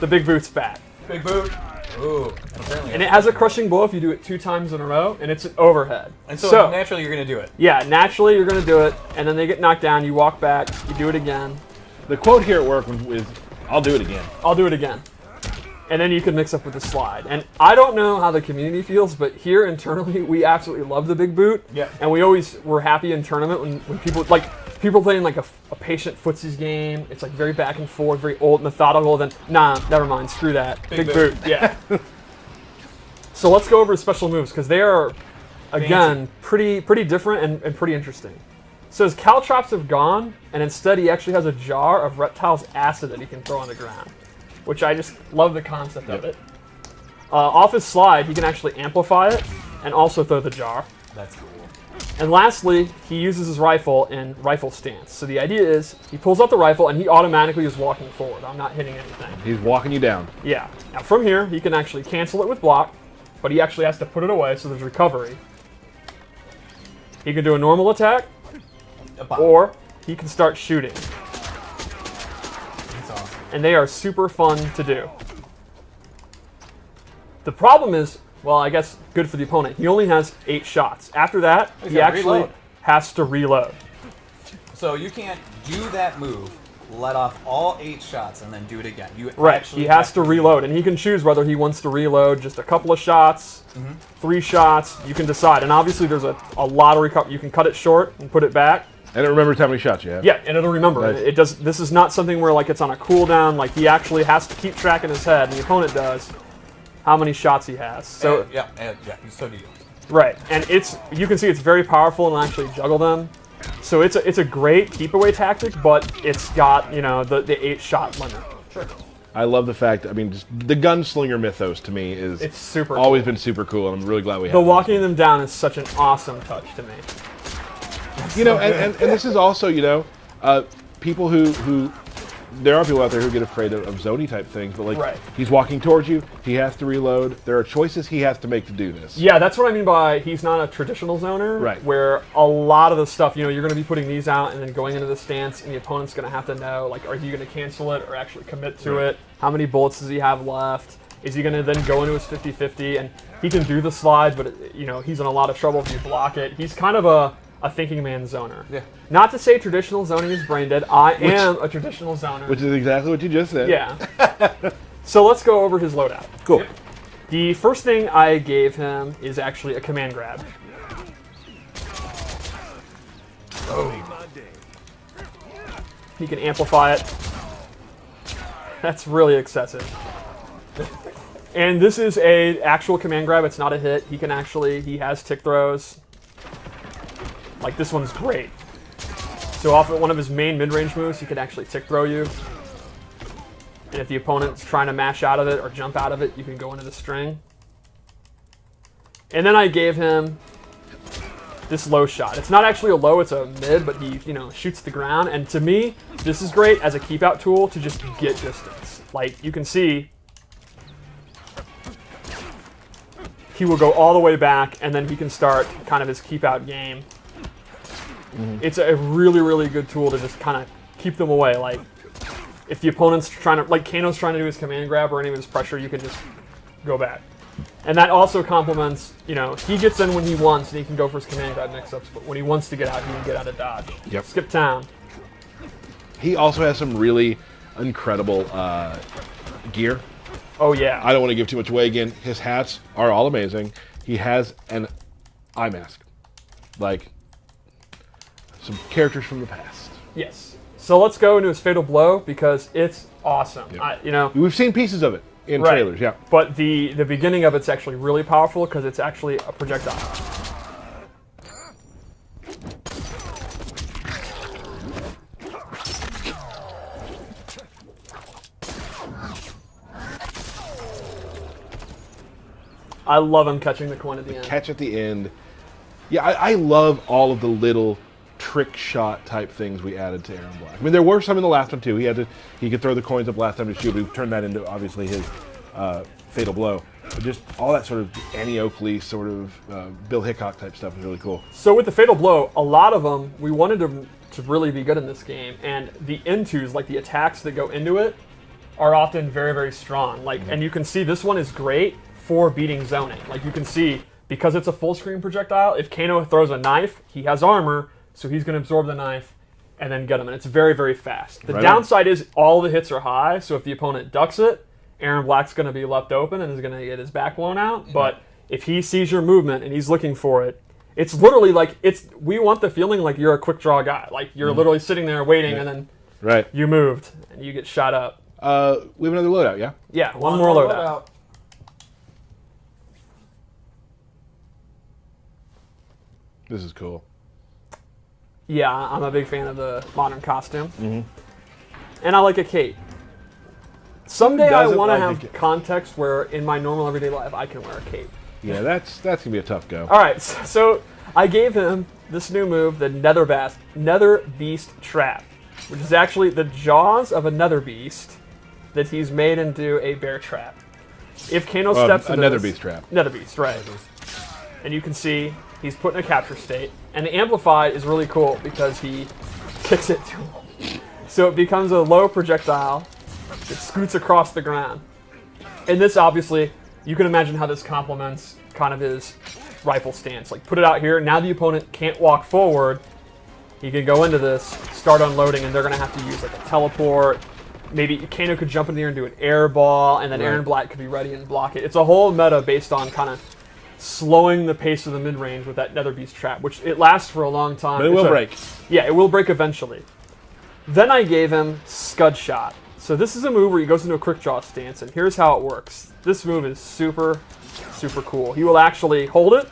The big boot's back. Big boot. Ooh. Apparently And it has a crushing blow if you do it 2 times in a row, and it's an overhead. And so naturally you're going to do it. Yeah, naturally you're going to do it, and then they get knocked down, you walk back, you do it again. The quote here at work is, "I'll do it again." I'll do it again. And then you can mix up with the slide. And I don't know how the community feels, but here internally, we absolutely love the big boot. Yeah. And we're happy in tournament when people, like, people playing like a patient footsies game, it's like very back and forth, very old, methodical, then, nah, never mind, screw that. Big boot. Yeah. So let's go over his special moves, because they are, again, pretty different and pretty interesting. So his caltrops have gone, and instead he actually has a jar of Reptile's acid that he can throw on the ground, which I just love the concept of it. Off his slide, he can actually amplify it and also throw the jar. That's cool. And lastly, he uses his rifle in rifle stance. So the idea is he pulls out the rifle and he automatically is walking forward. I'm not hitting anything. He's walking you down. Yeah. Now from here, he can actually cancel it with block, but he actually has to put it away so there's recovery. He can do a normal attack, or he can start shooting. That's awesome. And they are super fun to do. The problem is, well, I guess good for the opponent. He only has 8 shots. After that, he gotta actually reload. has to reload. So you can't do that move let off all 8 shots and then do it again. You Right, actually he has have to reload, and he can choose whether he wants to reload just a couple of shots, 3 shots, you can decide. And obviously there's a lottery cut. You can cut it short and put it back. And it remembers how many shots you have. Yeah, and it'll remember. Nice. It does. This is not something where like it's on a cooldown. Like he actually has to keep track in his head, and the opponent does, how many shots he has. So yeah, so do you. right, and you can see it's very powerful and actually juggle them. So it's a great keep away tactic, but it's got the 8-shot limit. Sure. I love the fact. I mean, just the gunslinger mythos to me is It's super always been super cool, and I'm really glad we have The it. walking them down is such an awesome touch to me. And this is also, people who there are people out there who get afraid of zony type things, but like Right. he's walking towards you, he has to reload. There are choices he has to make to do this. Yeah, that's what I mean by he's not a traditional zoner. Right. Where a lot of the stuff, you're going to be putting these out and then going into the stance, and the opponent's going to have to know, like, are you going to cancel it or actually commit to it? How many bullets does he have left? Is he going to then go into his 50-50? And he can do the slide, but, he's in a lot of trouble if you block it. He's kind of a thinking man zoner. Yeah. Not to say traditional zoning is brain dead. I am a traditional zoner. Which is exactly what you just said. Yeah. So let's go over his loadout. Cool. The first thing I gave him is actually a command grab. He can amplify it. That's really excessive. And this is a actual command grab. It's not a hit. He has tick throws. Like this one's great. So off of one of his main mid-range moves, he can actually tick throw you. And if the opponent's trying to mash out of it or jump out of it, you can go into the string. And then I gave him this low shot. It's not actually a low, it's a mid, but he, shoots the ground. And to me, this is great as a keep out tool to just get distance. Like you can see, he will go all the way back, and then he can start kind of his keep out game. It's a really, really good tool to just kind of keep them away. Like, if the opponent's trying to, like Kano's trying to do his command grab or any of his pressure, you can just go back. And that also complements, he gets in when he wants, and he can go for his command grab mix-ups, but when he wants to get out, he can get out of dodge. Yep. Skip town. He also has some really incredible gear. Oh, yeah. I don't want to give too much away again. His hats are all amazing. He has an eye mask. Like, some characters from the past. Yes. So let's go into his Fatal Blow, because it's awesome. Yep. We've seen pieces of it in Right. trailers, yeah. But the beginning of it's actually really powerful, because it's actually a projectile. I love him catching the coin at the end. Catch at the end. Yeah, I love all of the little trick shot type things we added to Aaron Black. I mean, there were some in the last one too. He could throw the coins up last time to shoot. We turned that into obviously his Fatal Blow. But just all that sort of Annie Oakley sort of Bill Hickok type stuff is really cool. So with the Fatal Blow, a lot of them we wanted to really be good in this game, and the intos, like the attacks that go into it, are often very, very strong. Like, and you can see this one is great for beating zoning. Like you can see, because it's a full screen projectile, if Kano throws a knife, he has armor, so he's going to absorb the knife and then get him, and it's very, very fast. The downside is all the hits are high, so if the opponent ducks it, Aaron Black's going to be left open and is going to get his back blown out. But if he sees your movement and he's looking for it, it's literally like, we want the feeling like you're a quick draw guy. Like you're literally sitting there waiting and then you moved and you get shot up. We have another loadout, yeah? Yeah, one more loadout. This is cool. Yeah, I'm a big fan of the modern costume. And I like a cape. Someday I doesn't want to like a have context where in my normal everyday life I can wear a cape. Yeah, that's going to be a tough go. All right, so I gave him this new move, the Nether Beast Trap, which is actually the jaws of a Nether Beast that he's made into a bear trap. If Kano steps into Nether this, Beast trap. Nether Beast, right. And you can see he's put in a capture state. And the Amplified is really cool because he kicks it to him. So it becomes a low projectile that scoots across the ground. And this obviously, you can imagine how this complements kind of his rifle stance. Like put it out here, now the opponent can't walk forward. He can go into this, start unloading, and they're going to have to use like a teleport. Maybe Kano could jump in there and do an air ball, and then Aaron Black could be ready and block it. It's a whole meta based on kind of slowing the pace of the mid-range with that Nether Beast trap, which it lasts for a long time. But it will break. Yeah, it will break eventually. Then I gave him Scud Shot. So this is a move where he goes into a quick draw stance, and here's how it works. This move is super, super cool. He will actually hold it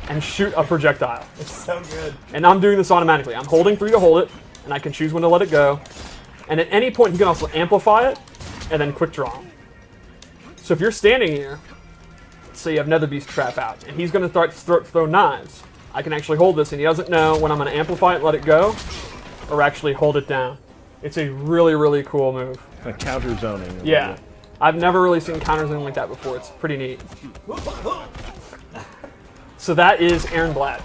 and shoot a projectile. It's so good. And I'm doing this automatically. I'm holding 3 to hold it, and I can choose when to let it go. And at any point, he can also amplify it and then quick draw. So if you're standing here, let's say you have Nether Beast trap out, and he's going to start throw knives. I can actually hold this, and he doesn't know when I'm going to amplify it, let it go, or actually hold it down. It's a really, really cool move. Kind of counter zoning. Yeah. I've never really seen counter zoning like that before. It's pretty neat. So that is Aaron Black.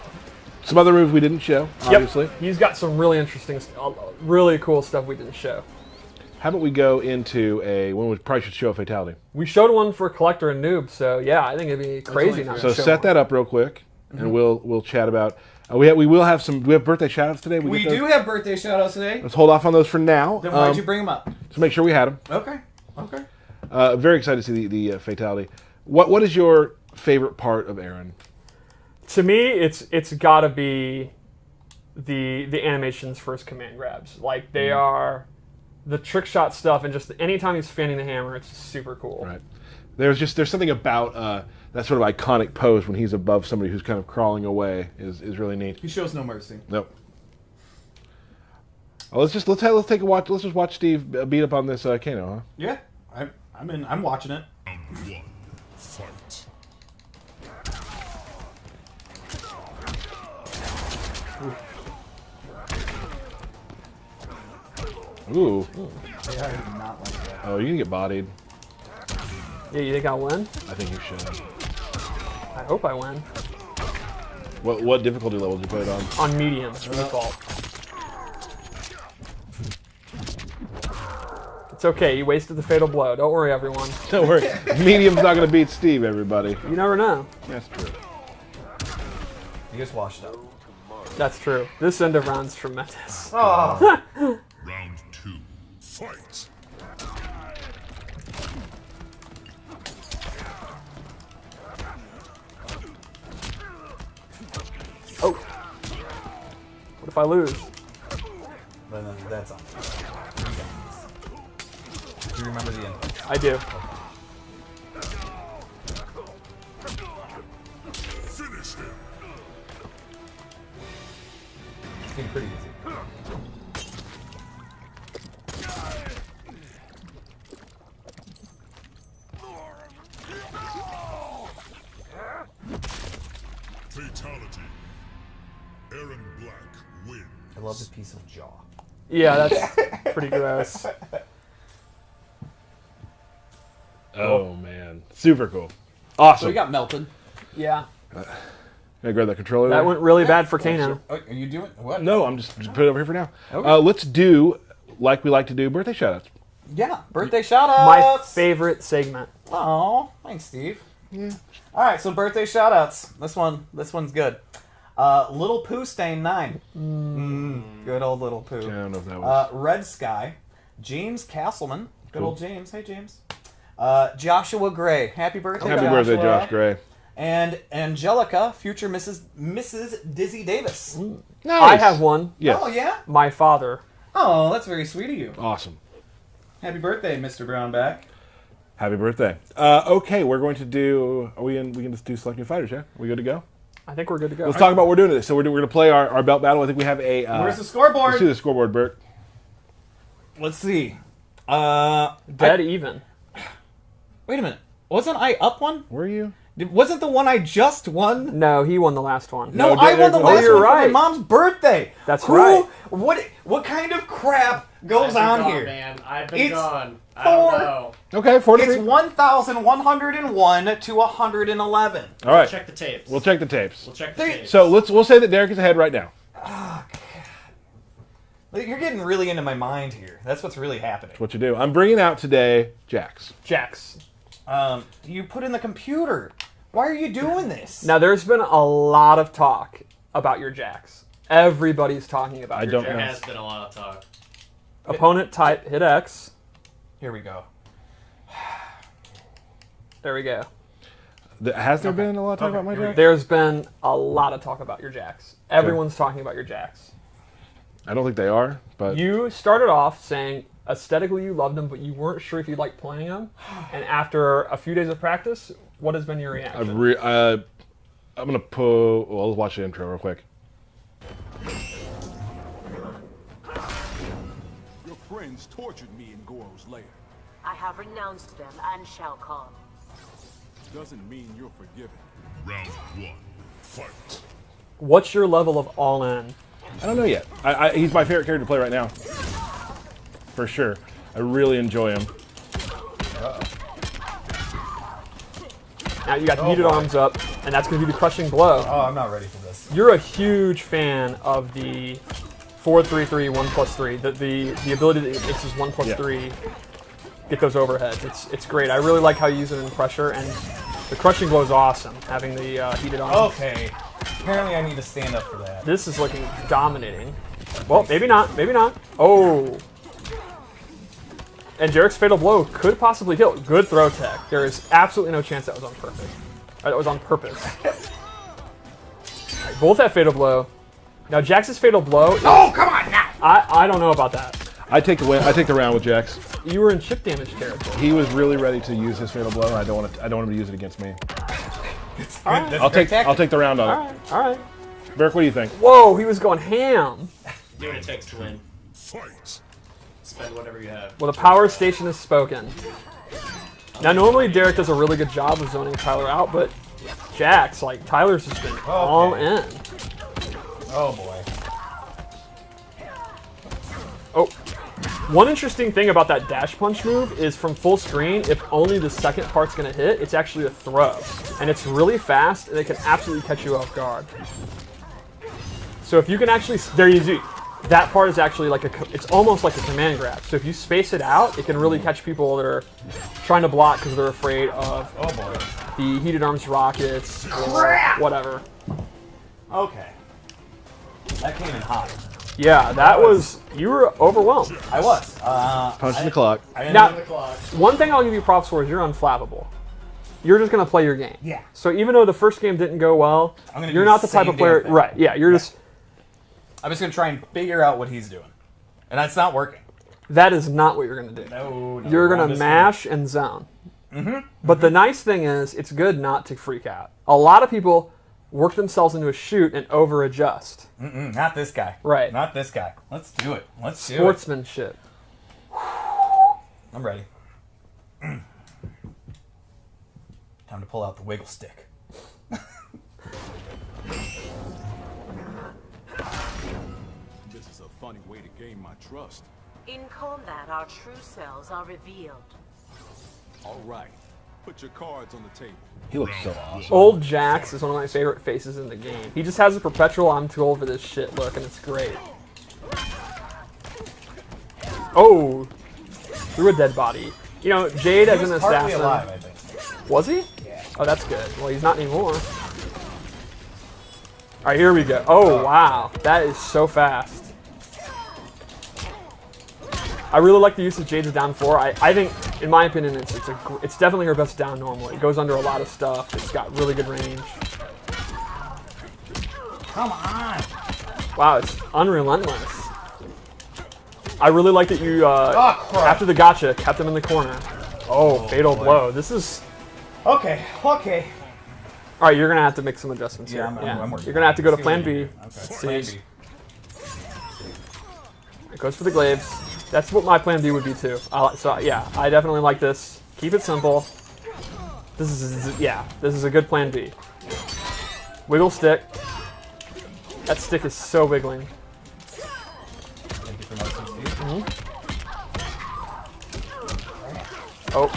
Some other moves we didn't show, obviously. Yep. He's got some really interesting, really cool stuff we didn't show. How about we go into one we probably should show a fatality. We showed one for Kollector and Noob, so yeah, I think it'd be crazy not So to show set one. that up real quick, and we'll chat about. We will have some. Do we have birthday shoutouts today? We do have birthday shout-outs today. Let's hold off on those for now. Then why'd you bring them up? To make sure we had them. Okay. Very excited to see the fatality. What is your favorite part of Aaron? To me, it's got to be the animations first command grabs. Like they are the trick shot stuff, and just anytime he's fanning the hammer, it's just super cool. Right. There's something about that sort of iconic pose when he's above somebody who's kind of crawling away is really neat. He shows no mercy. Nope. Oh, let's take a watch. Let's just watch Steve beat up on this Kano, huh? Yeah, I'm watching it. Round 1. Fight. Ooh. Yeah, I did not like that. Oh, you're gonna get bodied. Yeah, you think I'll win? I think you should. I hope I win. What difficulty level did you put it on? On medium, default. It's okay, you wasted the fatal blow. Don't worry, everyone. Don't worry. Medium's not gonna beat Steve, everybody. You never know. That's true. You just washed up. That's true. This end of round's tremendous. Oh. Round 2. Fight. Oh. What if I lose? Then that's on. Do you remember the end? I do. Finish him. It's been pretty easy. Fatality. Aaron Black wins. I love the piece of jaw. Yeah, that's pretty gross. Oh man, super cool. Awesome. So we got melted. Yeah. Can I grab that controller? That there? went really bad for Kano. Oh, are you doing what? No, I'm just put it over here for now. Okay. Let's do like we like to do birthday shoutouts. Yeah, birthday shout-outs. My favorite segment. Oh, thanks, Steve. Yeah. All right, so birthday shout-outs. This one's good. Little Pooh Stain 9. Good old Little Pooh. I don't know if that was. Red Sky. James Castleman. Good old James. Hey, James. Joshua Gray. Happy birthday, Happy Joshua. birthday, Josh Gray. And Angelica, future Mrs. Dizzy Davis. Nice. I have one. Yes. Oh, yeah? My father. Oh, that's very sweet of you. Awesome. Happy birthday, Mr. Brownback. Happy birthday. Okay, we're going to do. We can just do select new fighters. Yeah, we good to go? I think we're good to go. Let's talk about what we're doing today. So we're going to play our belt battle. I think we have a. Where's the scoreboard? Let's see the scoreboard, Bert. Let's see. Dead even. Wait a minute. Wasn't I up one? Were you? Wasn't the one I just won? No, he won the last one. No, No, I won the oh, last you're one for right. my mom's birthday. That's right. What kind of crap goes I've on been gone, here? Man. I've been It's gone. I don't four- know. Okay, 43. It's 1,101 to 111. All right. Check the tapes. We'll check the tapes. We'll check the tapes. So we'll say that Derek is ahead right now. You're getting really into my mind here. That's what's really happening. That's what you do. I'm bringing out today Jax. Jax. You put in the computer. Why are you doing this? Now, there's been a lot of talk about your Jax. Everybody's talking about I your don't There know. Jax. has been a lot of talk. Opponent type, hit X. Here we go. There we go. Has there been a lot of talk about my Jax? There's been a lot of talk about your Jax. Everyone's talking about your Jax. I don't think they are, but You started off saying aesthetically you loved them, but you weren't sure if you liked playing them. And after a few days of practice, what has been your reaction? I'm gonna pull. Well, let's watch the intro real quick. Your friends tortured me in Goro's lair. I have renounced them and shall come. Doesn't mean you're forgiven. Round 1. Fight. What's your level of all in? I don't know yet. He's my favorite character to play right now, for sure. I really enjoy him. Now you got the heated arms up, and that's going to be the crushing blow. Oh, I'm not ready for this. You're a huge fan of the 4-3-3, 1+3. The ability that it makes this 1+3 get those overheads. It's great. I really like how you use it in pressure, and the crushing blow is awesome, having the heated arms. Okay. Apparently I need to stand up for that. This is looking dominating. Well, maybe not. Maybe not. Oh. And Derek's fatal blow could possibly kill. Good throw tech. There is absolutely no chance that was on purpose. That was on purpose. Right, both have fatal blow. Now Jax's fatal blow. Oh, come on now! I don't know about that. I take the win. I take the round with Jax. You were in chip damage territory. He was really ready to use his fatal blow. And I don't want him to use it against me. Alright. I'll take the round on it. Alright. Burke, what do you think? Whoa, he was going ham. Do what it takes to win. Fight. Spend whatever you have. Well, the power station has spoken. Now, normally Derek does a really good job of zoning Tyler out, but Jax, like, Tyler's just been all in. Oh boy. Oh. One interesting thing about that dash punch move is from full screen, if only the second part's going to hit, it's actually a throw. And it's really fast, and it can absolutely catch you off guard. So if you can actually, there you do. That part is actually like it's almost like a command grab. So if you space it out, it can really catch people that are trying to block because they're afraid of the heated arms rockets or whatever. Okay. That came in hot. Yeah, that was, you were overwhelmed. I was. Punching the clock. Now, one thing I'll give you props for is you're unflappable. You're just going to play your game. Yeah. So even though the first game didn't go well, you're not the type of player, right, yeah, you're just, I'm just going to try and figure out what he's doing. And that's not working. that is not what you're going to do. No, You're going to mash and zone. But the nice thing is, it's good not to freak out. A lot of people work themselves into a shoot and over-adjust. Not this guy. Right. Not this guy. Let's do it. Let's do it. Sportsmanship. I'm ready. Time to pull out the wiggle stick. This is a funny way to gain my trust. In combat, our true selves are revealed. All right. Put your cards on the table. He looks so awesome. Old Jax is one of my favorite faces in the game. He just has a perpetual I'm too old for this shit look, and it's great. Oh! Through a dead body. You know, Jade as an assassin. Partly alive, I think. Was he? Yeah. Oh, that's good. Well, he's not anymore. Alright, here we go. Oh, wow. That is so fast. I really like the use of Jade's down 4. I think, in my opinion, it's definitely her best down normally. It goes under a lot of stuff. It's got really good range. Come on. Wow, it's unrelentless. I really like that you, after the gotcha, kept him in the corner. Oh, fatal blow. This is... Okay. Okay. All right, you're going to have to make some adjustments here. I'm working. You're going to have to go to plan B. Okay. Plan B. It goes for the glaives. That's what my plan B would be too. So yeah, I definitely like this. Keep it simple. This is a good plan B. Wiggle stick. That stick is so wiggling. Thank you for noticing, Steve. Oh,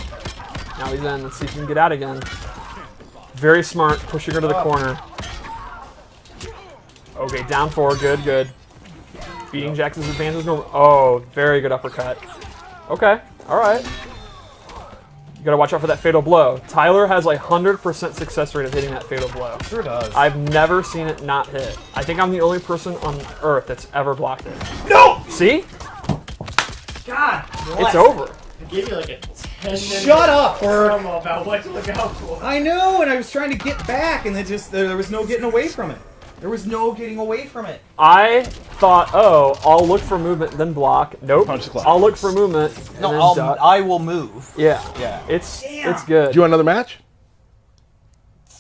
now he's in. Let's see if he can get out again. Very smart, pushing her to the corner. Okay, down 4, good. Beating Jax's advantage normal. Oh, very good uppercut. Okay, all right. You gotta watch out for that fatal blow. Tyler has like 100% success rate of hitting that fatal blow. Sure does. I've never seen it not hit. I think I'm the only person on Earth that's ever blocked it. No! See? God, It's over. I gave you like a 10-minute Shut up, Bert. promo about what to look out for. I know, and I was trying to get back, and there was no getting away from it. There was no getting away from it. I thought, oh, I'll look for movement, then block. Nope. Punch the clock. I'll look for movement. And No, then duck. I will move. Yeah. Yeah. It's Damn. good. Do you want another match?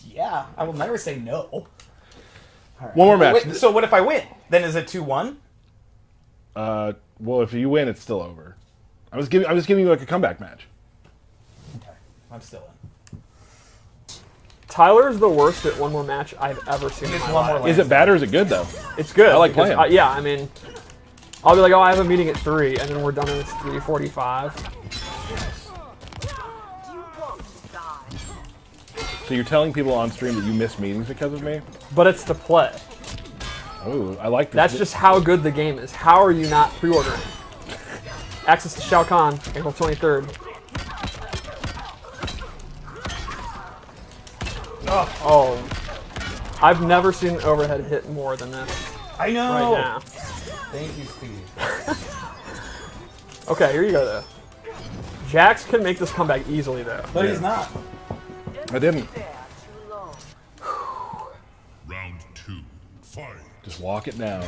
Yeah, I will never say no. All right. One more match. Wait, so what if I win? Then is it 2-1? Well, if you win, it's still over. I was giving you like a comeback match. Okay, I'm still in. Tyler's the worst at one more match I've ever seen. It's in my one life. more Is it bad or is it good though? It's good. I like because playing. yeah, I mean, I'll be like, oh, I have a meeting at 3, and then we're done and it's 3:45. Do you want to die? So you're telling people on stream that you miss meetings because of me? But it's the play. Oh, I like this. That's just how good the game is. How are you not pre-ordering? Access to Shao Kahn, April 23rd. Oh. I've never seen an overhead hit more than this I know. right now. Thank you, Steve. Okay, here you go, though. Jax can make this comeback easily, though. But he's not. I didn't. There too long. Round 2. Fight. Just walk it down.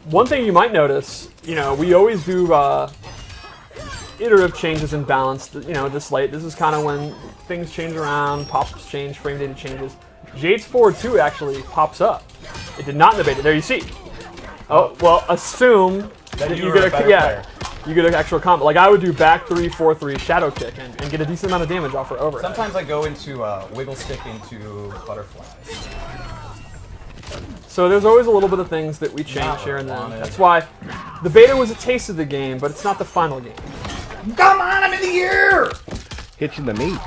One thing you might notice, you know, we always do iterative changes in balance, you know, this late. This is kind of when things change around, pops change, frame data changes. Jade's forward 2 actually pops up. It did not in the beta. There you see. Oh, well, assume that you get you get an actual combo. Like I would do back 3, 4-3, shadow kick, and get a decent amount of damage off her overhead. Sometimes I go into wiggle stick into butterflies. So there's always a little bit of things that we change Not here and then. wanted. That's why the beta was a taste of the game, but it's not the final game. Come on, I'm in the air! Hit you in the knee.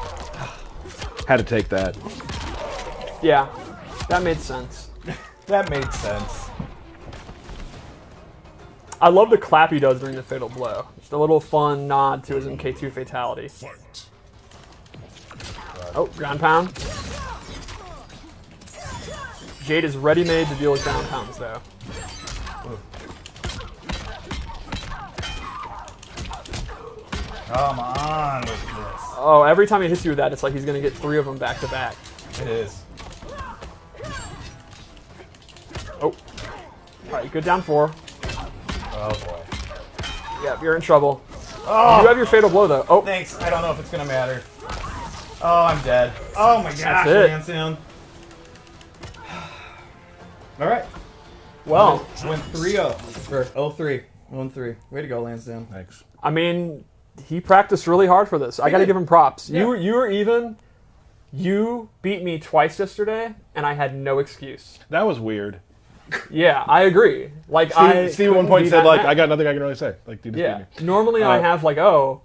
Had to take that. Yeah, that made sense. That made sense. I love the clap he does during the fatal blow. Just a little fun nod to his MK2 fatality. Fight. Oh, ground pound. Jade is ready-made to deal with ground pounds, though. Come on with this. Oh, every time he hits you with that, it's like he's going to get 3 of them back-to-back. It is. Oh. All right, good down 4. Oh boy. Yep, you're in trouble. Oh, You have your fatal blow, though. Oh, thanks. I don't know if it's gonna matter. Oh, I'm dead. Oh my gosh, it. Lansdowne. All right. well, Went 3-0. Or 0-3. 1-3. Way to go, Lansdowne. Thanks. I mean, he practiced really hard for this. I got to did. give him props. Yeah. You were even. You beat me twice yesterday, and I had no excuse. That was weird. Yeah, I agree. Like Steve at one point said, like, I got nothing I can really say. Like, you just Yeah. beat me. Normally I have like, oh,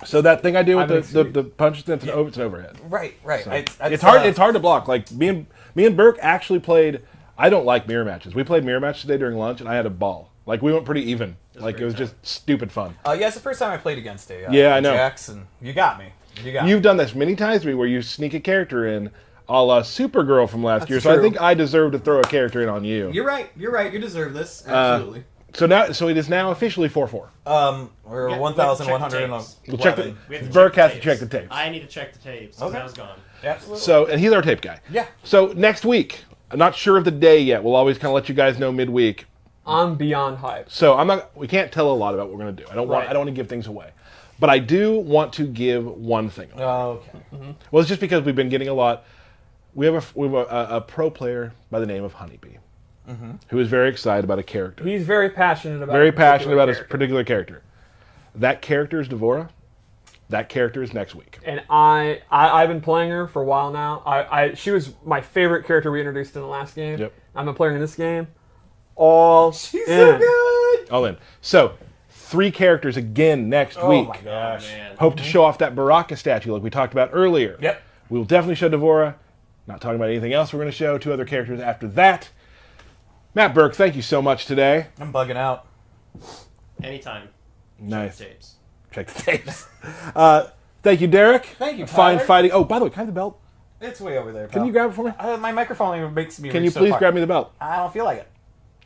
So that thing I do I have an with the excuse. punch, it's an overhead. Right. It's hard. It's hard to block. Like me and Burke actually played. I don't like mirror matches. We played mirror matches today during lunch, and I had a ball. Like we went pretty even. Like it was just stupid fun. Yeah, it's the first time I played against a Yeah, I know. Jackson. You got me. You got me. You've done this many times to me where you sneak a character in, a la Supergirl from last year. So I true. think I deserve to throw a character in on you. You're right. You're right. You deserve this. Absolutely. So it is now officially 4-4. We're We have to 1,100 check and the tapes. We'll check the. We have to Burke check has the to check the tapes. tapes. I need to check the tapes because Okay. I was gone. Absolutely. So and he's our tape guy. Yeah. So next week, I'm not sure of the day yet. We'll always kind of let you guys know midweek. I'm beyond hype. So I'm not. We can't tell a lot about what we're going to do. I don't want. Right. I don't want to give things away, but I do want to give one thing away. Okay. Well, it's just because we've been getting a lot. We have a pro player by the name of Honeybee, who is very excited about a character. He's very passionate about. Very a particular passionate about character. a particular character. That character is Devora. That character is next week. And I've been playing her for a while now. She was my favorite character we introduced in the last game. Yep. I've been playing in this game. All She's in. so good. All in. So 3 characters again next week. Oh my gosh. Man. Hope to show off that BattleNet statue like we talked about earlier. Yep. We will definitely show Devora. Not talking about anything else. We're going to show 2 other characters after that. Matt Burke, thank you so much today. I'm bugging out. Anytime. Nice. Check the tapes. check the tapes. Thank you, Derek. Thank you, Fine Tyler. fighting. Oh, by the way, can I have the belt? It's way over there. Can you grab it for me? My microphone even makes me. Can reach you so please far. grab me the belt? I don't feel like it.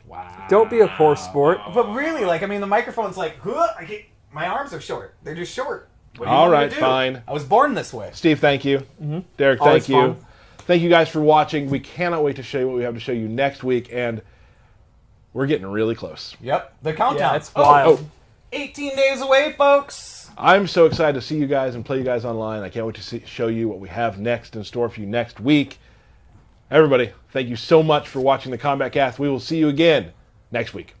Wow. Don't be a poor sport. But really, like, I mean, the microphone's like, huh, my arms are short. They're just short. What do you All want me right, to do? fine. I was born this way. Steve, thank you. Derek, Always thank you. fun. Thank you guys for watching. We cannot wait to show you what we have to show you next week, and we're getting really close. Yep, the countdown. Yeah, it's wild. 18 days away, folks. I'm so excited to see you guys and play you guys online. I can't wait to show you what we have next in store for you next week. Everybody, thank you so much for watching the Combat Cast. We will see you again next week.